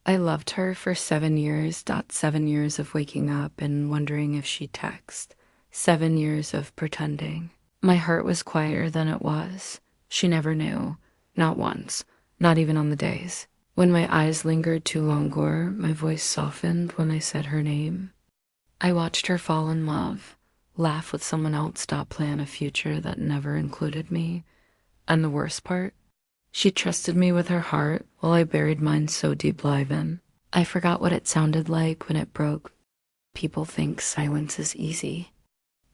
I loved her for 7 years, 7 years of waking up and wondering if she'd text. 7 years of pretending. My heart was quieter than it was. She never knew. Not once. Not even on the days. When my eyes lingered too longer, my voice softened when I said her name. I watched her fall in love, laugh with someone else, plan a future that never included me. And the worst part? She trusted me with her heart while I buried mine so deep in. I forgot what it sounded like when it broke. People think silence is easy.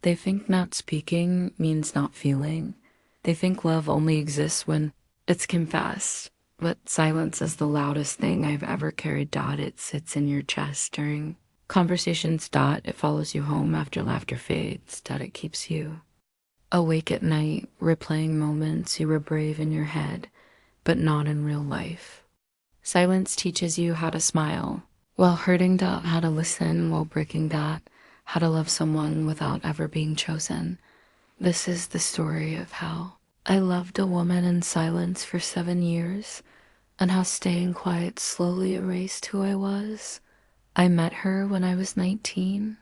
They think not speaking means not feeling. They think love only exists when it's confessed. But silence is the loudest thing I've ever carried. It sits in your chest during conversations. It follows you home after laughter fades. It keeps you awake at night, replaying moments you were brave in your head, but not in real life. Silence teaches you how to smile while hurting. How to listen while breaking. How to love someone without ever being chosen. This is the story of how I loved a woman in silence for 7 years, and how staying quiet slowly erased who I was. I met her when I was 19.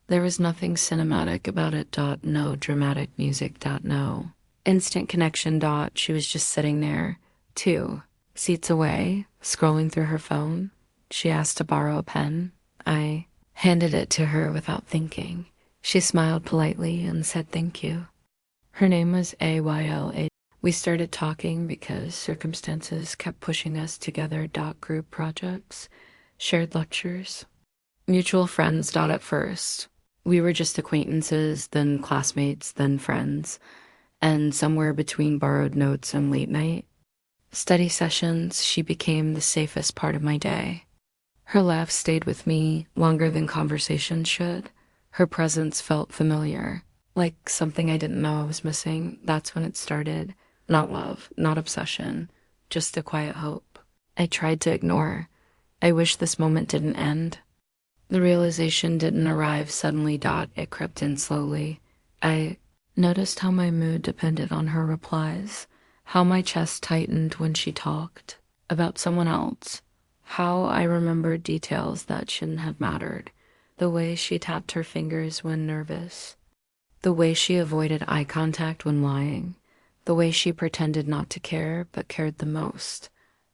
There was nothing cinematic about it. No dramatic music. No instant connection. She was just sitting there, 2 seats away, scrolling through her phone. She asked to borrow a pen. I handed it to her without thinking. She smiled politely and said thank you. Her name was Ayla. We started talking because circumstances kept pushing us together. Group projects, shared lectures, mutual friends. At first, we were just acquaintances, then classmates, then friends, and somewhere between borrowed notes and late night study sessions, she became the safest part of my day. Her laugh stayed with me longer than conversation should. Her presence felt familiar, like something I didn't know I was missing. That's when it started. Not love, not obsession, just a quiet hope. I tried to ignore. I wish this moment didn't end. The realization didn't arrive suddenly. It crept in slowly. I noticed how my mood depended on her replies, how my chest tightened when she talked about someone else, how I remembered details that shouldn't have mattered, the way she tapped her fingers when nervous, the way she avoided eye contact when lying, the way she pretended not to care but cared the most.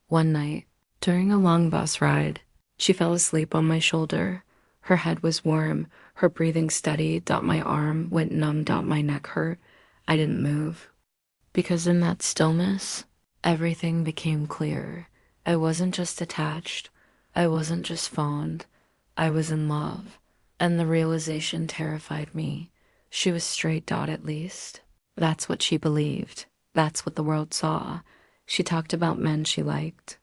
One night, during a long bus ride, she fell asleep on my shoulder. Her head was warm, her breathing steady. My arm went numb. My neck hurt. I didn't move. Because in that stillness, everything became clear. I wasn't just attached. I wasn't just fond. I was in love. And the realization terrified me. She was straight. At least. That's what she believed. That's what the world saw. She talked about men she liked,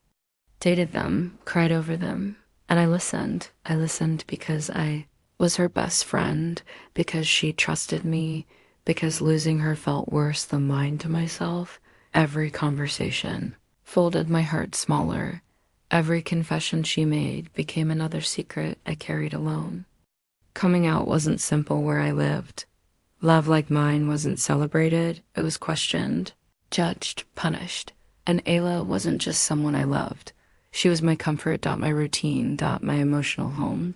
dated them, cried over them. And I listened. I listened because I was her best friend, because she trusted me, because losing her felt worse than lying to myself. Every conversation folded my heart smaller. Every confession she made became another secret I carried alone. Coming out wasn't simple where I lived. Love like mine wasn't celebrated. It was questioned, judged, punished. And Ayla wasn't just someone I loved. She was my comfort. My routine. My emotional home.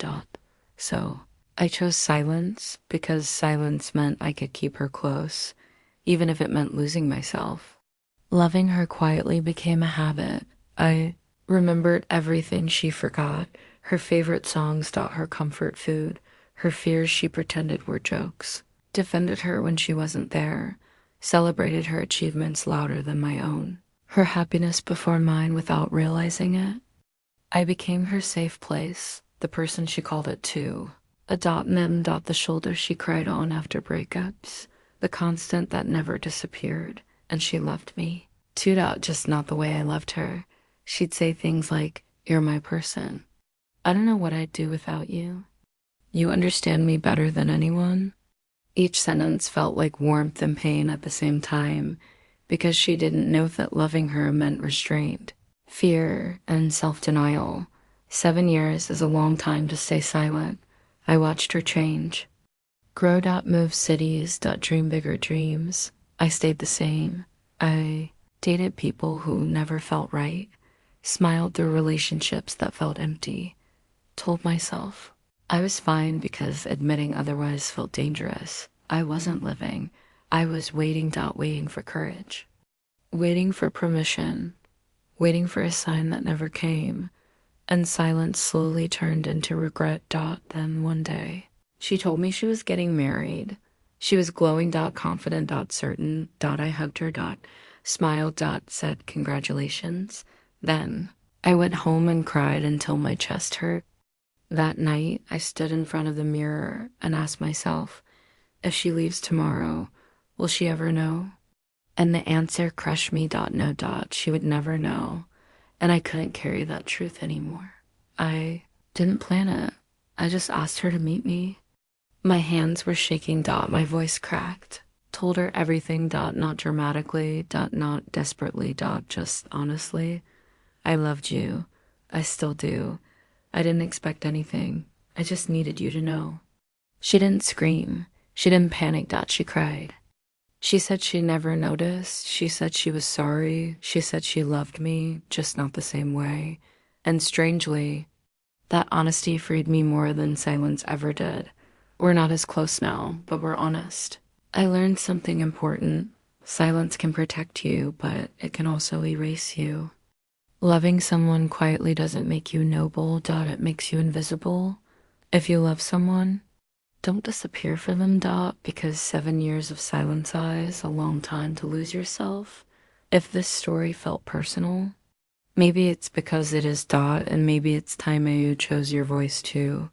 So I chose silence because silence meant I could keep her close, even if it meant losing myself. Loving her quietly became a habit. I remembered everything she forgot, her favorite songs. Her comfort food, her fears she pretended were jokes, defended her when she wasn't there, celebrated her achievements louder than my own, her happiness before mine without realizing it. I became her safe place, the person she called it too. A mem. The shoulder she cried on after breakups, the constant that never disappeared. And she loved me. 2. Just not the way I loved her. She'd say things like, "You're my person. I don't know what I'd do without you. You understand me better than anyone." Each sentence felt like warmth and pain at the same time, because she didn't know that loving her meant restraint, fear, and self-denial. 7 years is a long time to stay silent. I watched her change. Grow. Move cities. Dream bigger dreams. I stayed the same. I dated people who never felt right. smiled through relationships that felt empty, told myself I was fine because admitting otherwise felt dangerous. I wasn't living. I was waiting for courage, waiting for permission, waiting for a sign that never came. And silence slowly turned into regret. Then one day, she told me she was getting married. She was glowing. Confident. Certain. I hugged her. Smiled. Said congratulations. Then I went home and cried until my chest hurt. That night, I stood in front of the mirror and asked myself, if she leaves tomorrow, will she ever know? And the answer crushed me. No. She would never know. And I couldn't carry that truth anymore. I didn't plan it. I just asked her to meet me. My hands were shaking. My voice cracked. Told her everything. Not dramatically. Not desperately. Just honestly. I loved you. I still do. I didn't expect anything. I just needed you to know. She didn't scream. She didn't panic. She cried. She said she never noticed. She said she was sorry. She said she loved me, just not the same way. And strangely, that honesty freed me more than silence ever did. We're not as close now, but we're honest. I learned something important. Silence can protect you, but it can also erase you. Loving someone quietly doesn't make you noble. It makes you invisible. If you love someone, don't disappear for them. Because 7 years of silence is a long time to lose yourself. If this story felt personal, maybe it's because it is. And maybe it's time you chose your voice too.